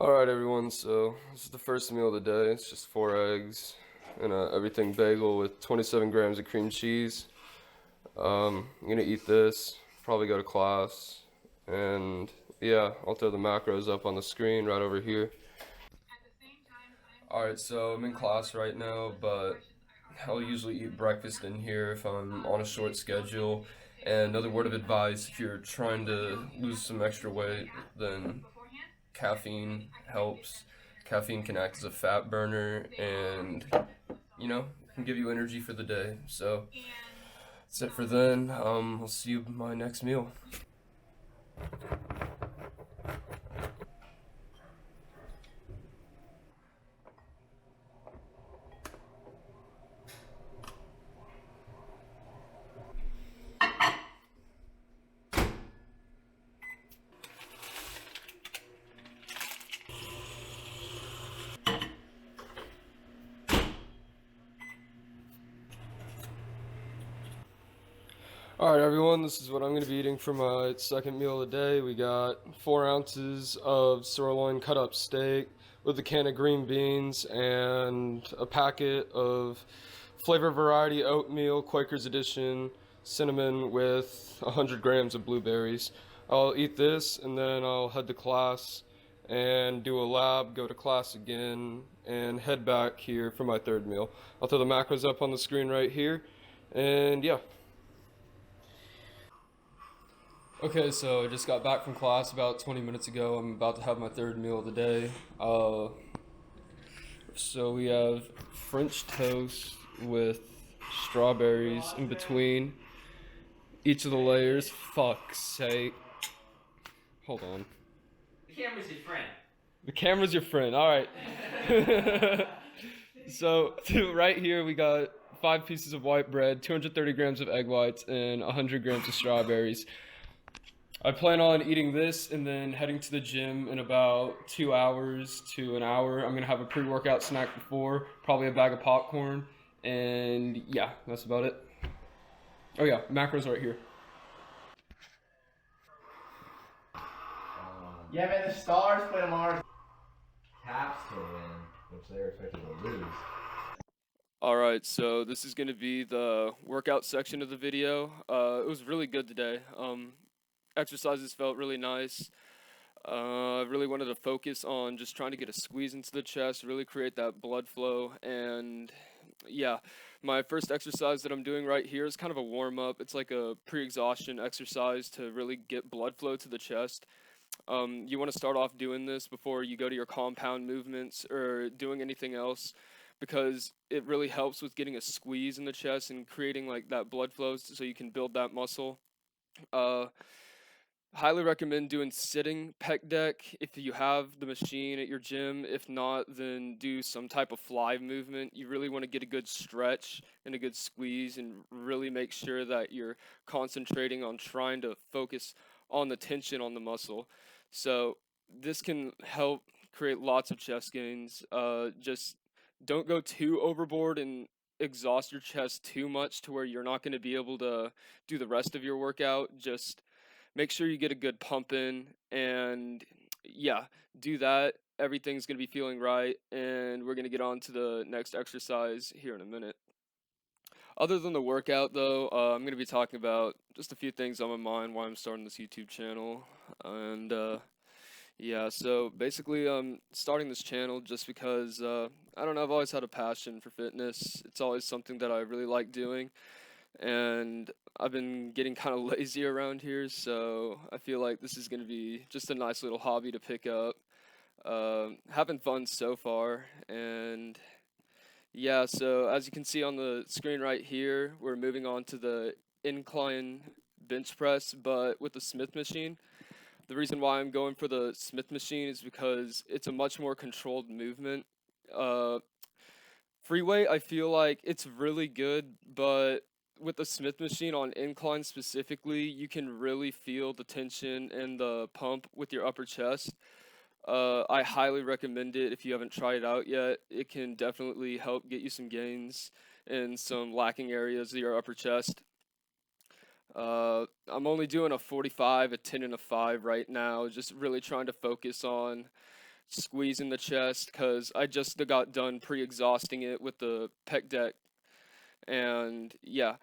Alright everyone, so this is the first meal of the day. It's just 4 eggs and a everything bagel with 27 grams of cream cheese. I'm gonna eat this, probably go to class, and yeah, I'll throw the macros up on the screen right over here. Alright, so I'm in class right now, but I'll usually eat breakfast in here if I'm on a short schedule. And another word of advice, if you're trying to lose some extra weight, then caffeine helps. Caffeine can act as a fat burner and, can give you energy for the day. So that's it for then. I'll see you at my next meal. Alright, everyone, this is what I'm going to be eating for my second meal of the day. We got 4 ounces of sirloin cut up steak with a can of green beans and a packet of flavor variety oatmeal, Quaker's Edition, cinnamon with 100 grams of blueberries. I'll eat this and then I'll head to class and do a lab, go to class again, and head back here for my third meal. I'll throw the macros up on the screen right here, and yeah. Okay, so I just got back from class about 20 minutes ago. I'm about to have my third meal of the day. So we have French toast with strawberries in between each of the layers. Fuck's sake. Hold on. The camera's your friend. The camera's your friend. All right. So right here we got 5 pieces of white bread, 230 grams of egg whites, and 100 grams of strawberries. I plan on eating this and then heading to the gym in about 2 hours to an hour. I'm gonna have a pre-workout snack before, probably a bag of popcorn, and yeah, that's about it. Oh yeah, macros right here. Yeah, man, the Stars play tomorrow. Caps to win, which they're expected to lose. Alright, so this is gonna be the workout section of the video. It was really good today. Exercises felt really nice. I really wanted to focus on just trying to get a squeeze into the chest, really create that blood flow. And yeah, my first exercise that I'm doing right here is kind of a warm up. It's like a pre exhaustion exercise to really get blood flow to the chest. You want to start off doing this before you go to your compound movements or doing anything else because it really helps with getting a squeeze in the chest and creating like that blood flow so you can build that muscle. Uh, Highly recommend doing sitting pec deck if you have the machine at your gym. If not, then do some type of fly movement. You really want to get a good stretch and a good squeeze and really make sure that you're concentrating on trying to focus on the tension on the muscle. So this can help create lots of chest gains. Just don't go too overboard and exhaust your chest too much to where you're not going to be able to do the rest of your workout. Just make sure you get a good pump in and yeah, do that. Everything's going to be feeling right, and we're going to get on to the next exercise here in a minute. Other than the workout, though, I'm going to be talking about just a few things on my mind why I'm starting this YouTube channel. And yeah, so basically, I'm starting this channel just because I don't know, I've always had a passion for fitness. It's always something that I really like doing, and I've been getting kind of lazy around here, so I feel like this is going to be just a nice little hobby to pick up. Having fun so far, and yeah, so as you can see on the screen right here, we're moving on to the incline bench press, but with the Smith machine. The reason why I'm going for the Smith machine is because it's a much more controlled movement. Uh, Free weight, I feel like it's really good, but with the Smith machine on incline specifically, you can really feel the tension and the pump with your upper chest. I highly recommend it if you haven't tried it out yet. It can definitely help get you some gains in some lacking areas of your upper chest. I'm only doing a 45, a 10, and a 5 right now, just really trying to focus on squeezing the chest because I just got done pre-exhausting it with the pec deck, and yeah,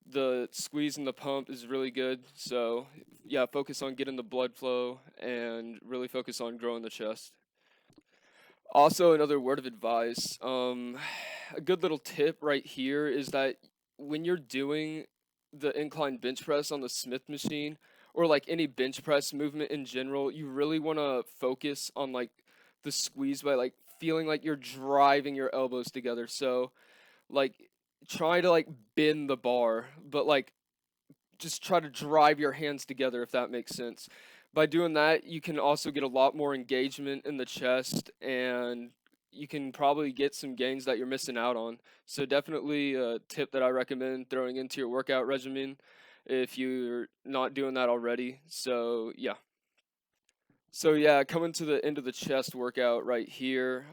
the squeeze and the pump is really good. So yeah, focus on getting the blood flow and really focus on growing the chest. Also, another word of advice, a good little tip right here is that when you're doing the incline bench press on the Smith machine, or like any bench press movement in general, you really want to focus on like the squeeze by like feeling like you're driving your elbows together. So like try to like bend the bar, but like just try to drive your hands together, if that makes sense. By doing that, you can also get a lot more engagement in the chest, and you can probably get some gains that you're missing out on. So definitely a tip that I recommend throwing into your workout regimen if you're not doing that already. So yeah. So yeah, coming to the end of the chest workout right here.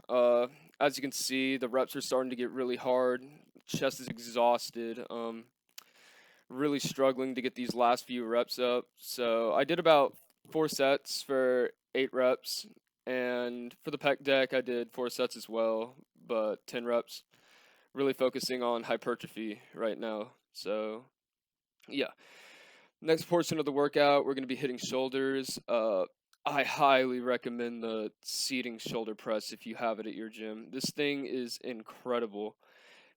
As you can see, the reps are starting to get really hard. Chest is exhausted. Really struggling to get these last few reps up. So I did about 4 sets for 8 reps, and for the pec deck I did 4 sets as well, but 10 reps. Really focusing on hypertrophy right now. So yeah, next portion of the workout we're going to be hitting shoulders. I highly recommend the seating shoulder press if you have it at your gym. This thing is incredible.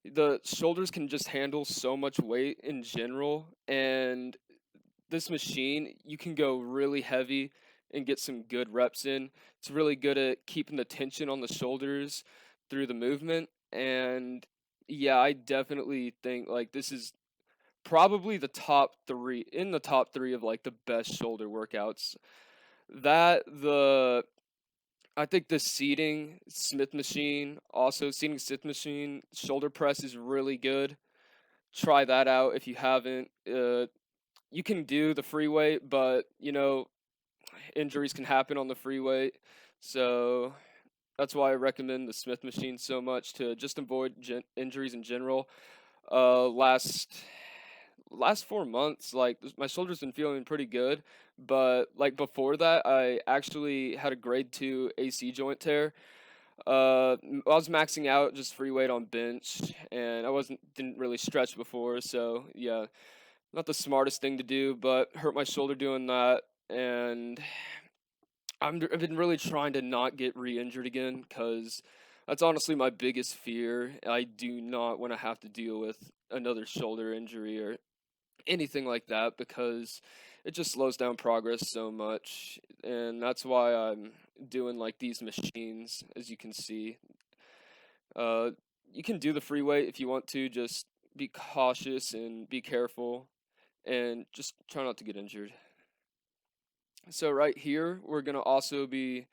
The shoulders can just handle so much weight in general, and this machine you can go really heavy and get some good reps in. It's really good at keeping the tension on the shoulders through the movement, and yeah, I definitely think like this is probably the top 3 of like the best shoulder workouts. That the I think the seating Smith machine shoulder press is really good. Try that out if you haven't. You can do the free weight, but injuries can happen on the free weight, so that's why I recommend the Smith machine so much to just avoid injuries in general. Uh, last last 4 months, like my shoulder's been feeling pretty good, but like before that, I actually had a grade 2 AC joint tear. I was maxing out just free weight on bench, and I didn't really stretch before, so yeah, not the smartest thing to do, but hurt my shoulder doing that, and I've been really trying to not get re-injured again because that's honestly my biggest fear. I do not want to have to deal with another shoulder injury or anything like that because it just slows down progress so much, and that's why I'm doing like these machines, as you can see. Uh, you can do the free weight if you want to, just be cautious and be careful and just try not to get injured. So right here, we're gonna also be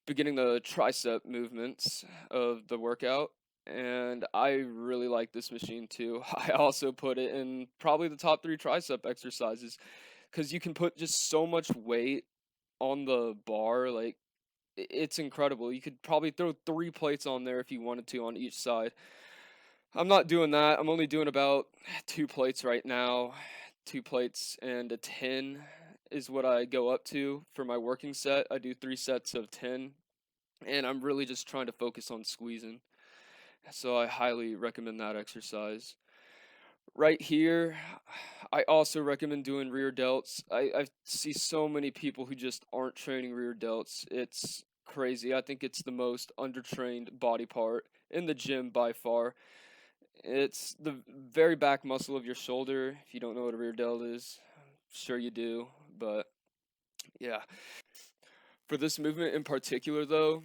beginning the tricep movements of the workout, and I really like this machine too. I also put it in probably the top 3 tricep exercises because you can put just so much weight on the bar, like it's incredible. You could probably throw 3 plates on there if you wanted to on each side. I'm not doing that. I'm only doing about 2 plates right now. 2 plates and a 10 is what I go up to for my working set. I do 3 sets of 10, and I'm really just trying to focus on squeezing. So I highly recommend that exercise. Right here, I also recommend doing rear delts. I see so many people who just aren't training rear delts. It's crazy. I think it's the most undertrained body part in the gym by far. It's the very back muscle of your shoulder. If you don't know what a rear delt is, sure you do, but yeah. For this movement in particular, though,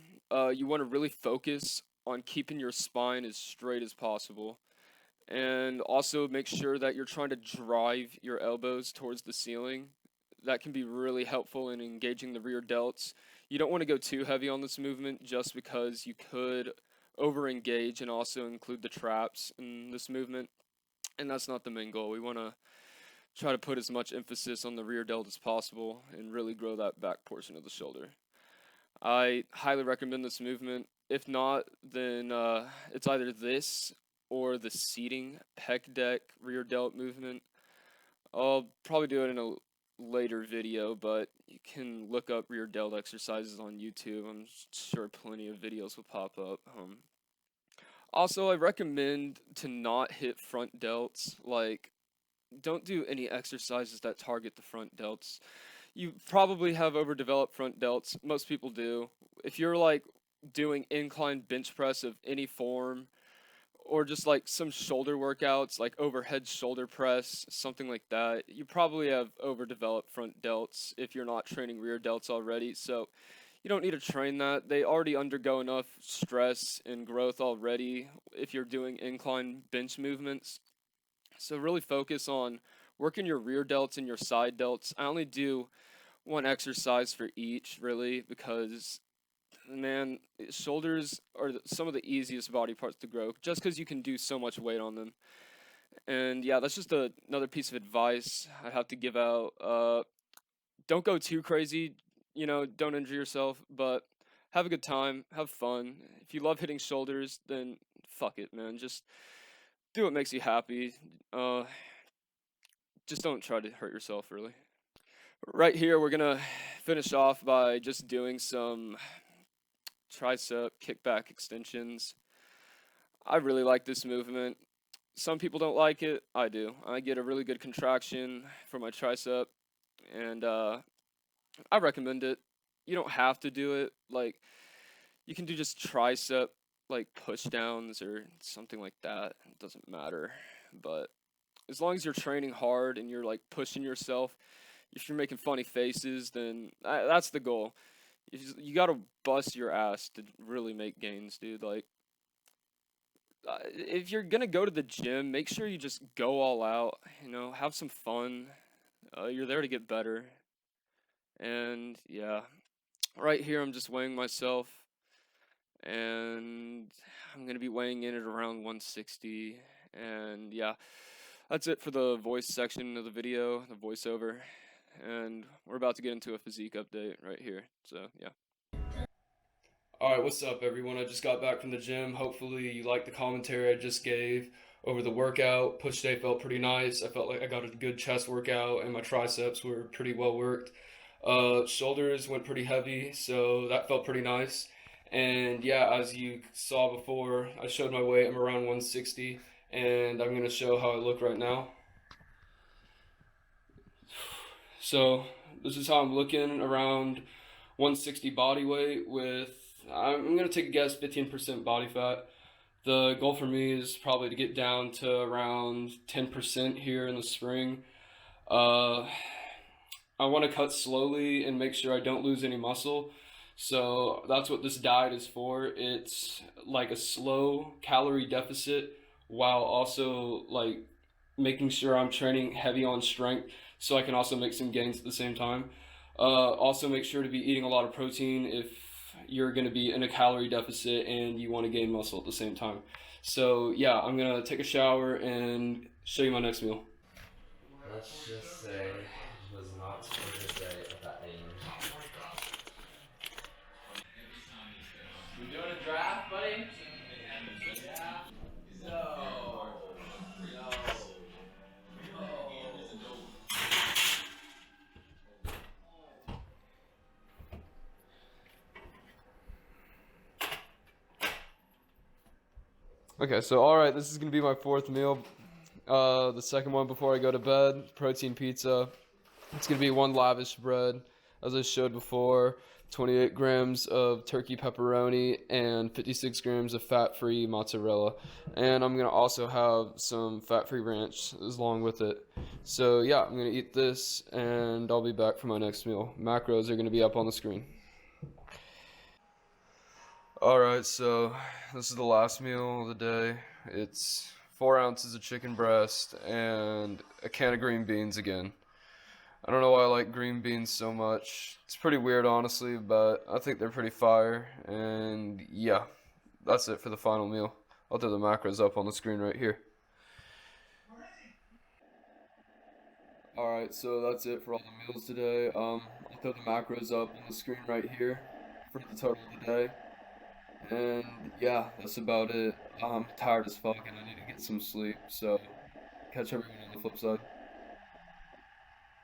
you want to really focus on keeping your spine as straight as possible. And also make sure that you're trying to drive your elbows towards the ceiling. That can be really helpful in engaging the rear delts. You don't want to go too heavy on this movement just because you could over engage and also include the traps in this movement. And that's not the main goal. We want to try to put as much emphasis on the rear delt as possible and really grow that back portion of the shoulder. I highly recommend this movement. If not, then it's either this or the seating pec deck rear delt movement. I'll probably do it in later video, but you can look up rear delt exercises on YouTube. I'm sure plenty of videos will pop up. Also, I recommend to not hit front delts. Like, don't do any exercises that target the front delts. You probably have overdeveloped front delts. Most people do. If you're like doing incline bench press of any form, or just like some shoulder workouts like overhead shoulder press, something like that, you probably have overdeveloped front delts if you're not training rear delts already. So you don't need to train that. They already undergo enough stress and growth already if you're doing incline bench movements. So really focus on working your rear delts and your side delts. I only do one exercise for each, really, because man, shoulders are some of the easiest body parts to grow just because you can do so much weight on them. And yeah, that's just another piece of advice I have to give out. Don't go too crazy, don't injure yourself, but have a good time, have fun. If you love hitting shoulders, then fuck it, man. Just do what makes you happy. Uh, just don't try to hurt yourself, really. Right here, we're gonna finish off by just doing some tricep kickback extensions. I really like this movement. Some people don't like it. I do. I get a really good contraction for my tricep, and I recommend it. You don't have to do it. Like, you can do just tricep, like push downs or something like that. It doesn't matter. But as long as you're training hard and you're like pushing yourself, if you're making funny faces, then that's the goal. You gotta bust your ass to really make gains, dude. Like, if you're gonna go to the gym, make sure you just go all out. Have some fun. You're there to get better. And yeah, right here I'm just weighing myself, and I'm gonna be weighing in at around 160. And yeah, that's it for the voice section of the video, the voiceover. And we're about to get into a physique update right here. So yeah. Alright, what's up, everyone? I just got back from the gym. Hopefully, you liked the commentary I just gave over the workout. Push day felt pretty nice. I felt like I got a good chest workout, and my triceps were pretty well worked. Shoulders went pretty heavy, so that felt pretty nice. And yeah, as you saw before, I showed my weight. I'm around 160, and I'm going to show how I look right now. So, this is how I'm looking around 160 body weight with, I'm going to take a guess, 15% body fat. The goal for me is probably to get down to around 10% here in the spring. Uh, I want to cut slowly and make sure I don't lose any muscle. So that's what this diet is for. It's like a slow calorie deficit while also like making sure I'm training heavy on strength so I can also make some gains at the same time. Also make sure to be eating a lot of protein if you're going to be in a calorie deficit and you want to gain muscle at the same time. So yeah, I'm going to take a shower and show you my next meal. Let's just say it was not supposed to say at that age. We doing a draft, buddy? Yeah. Okay, so all right, this is gonna be my fourth meal. The second one before I go to bed, protein pizza. It's gonna be one lavish bread, as I showed before, 28 grams of turkey pepperoni and 56 grams of fat-free mozzarella. And I'm gonna also have some fat-free ranch along with it. So yeah, I'm gonna eat this and I'll be back for my next meal. Macros are gonna be up on the screen. Alright, so this is the last meal of the day. It's 4 ounces of chicken breast and a can of green beans again. I don't know why I like green beans so much. It's pretty weird, honestly, but I think they're pretty fire. And yeah, that's it for the final meal. I'll throw the macros up on the screen right here. Alright, so that's it for all the meals today. I'll throw the macros up on the screen right here for the total of the day. And yeah, that's about it. I'm tired as fuck and I need to get some sleep. So catch everyone on the flip side.